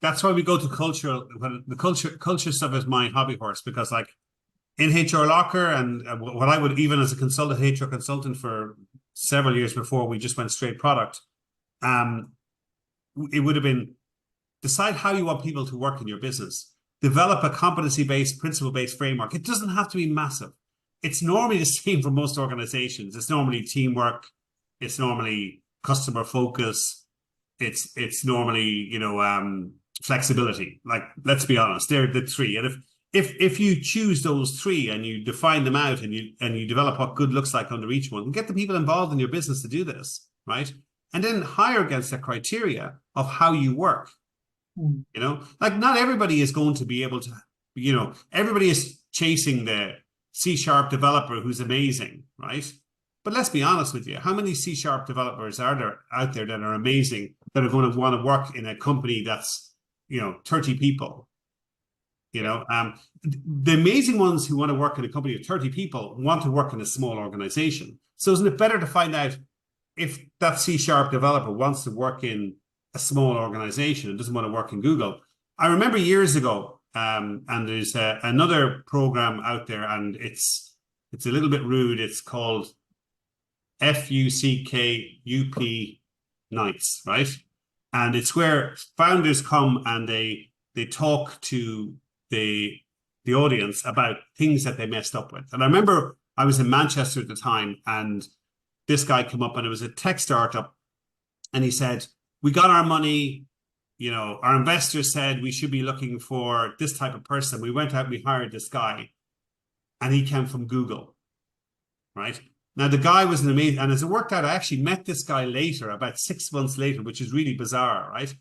That's why we go to cultural. When the culture stuff is my hobby horse, because like in HR Locker and what I would, even as a consultant, HR consultant for several years before we just went straight product, um, it would have been decide how you want people to work in your business. Develop a competency-based, principle-based framework. It doesn't have to be massive. It's normally the same for most organizations. It's normally teamwork. It's normally customer focus. It's normally, flexibility. Like, let's be honest, they're the three. And if you choose those three and you define them out and you develop what good looks like under each one, and get the people involved in your business to do this, right? And then hire against the criteria of how you work. Like not everybody is going to be able to, everybody is chasing the C# developer who's amazing, right? But let's be honest with you. How many C# developers are there out there that are amazing, that are going to want to work in a company that's, 30 people? The amazing ones who want to work in a company of 30 people want to work in a small organization. So isn't it better to find out if that C# developer wants to work in a small organization and doesn't want to work in Google? I remember years ago, and there's another program out there, and it's a little bit rude. It's called FUCKUP Nights, right? And it's where founders come and they talk to the audience about things that they messed up with. And I remember I was in Manchester at the time, and this guy came up, and it was a tech startup, and he said, we got our money, our investors said we should be looking for this type of person. We went out, we hired this guy, and he came from Google, right? Now, the guy was an amazing, and as it worked out, I actually met this guy later, about 6 months later, which is really bizarre, right?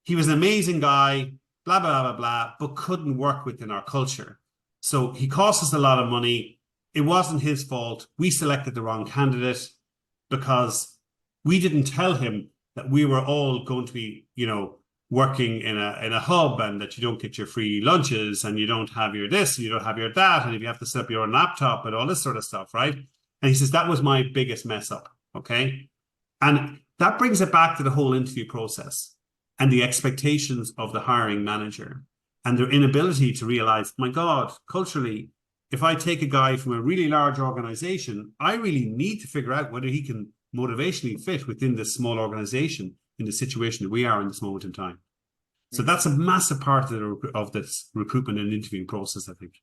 He was an amazing guy, blah, blah, blah, blah, but couldn't work within our culture. So he cost us a lot of money. It wasn't his fault. We selected the wrong candidate because we didn't tell him that we were all going to be, working in a hub, and that you don't get your free lunches, and you don't have your this, and you don't have your that, and if you have to set up your own laptop and all this sort of stuff, right? And he says, that was my biggest mess up, okay? And that brings it back to the whole interview process and the expectations of the hiring manager and their inability to realize, my God, culturally, if I take a guy from a really large organization, I really need to figure out whether he can motivationally fit within this small organization in the situation that we are in this moment in time. So that's a massive part of this recruitment and interviewing process, I think.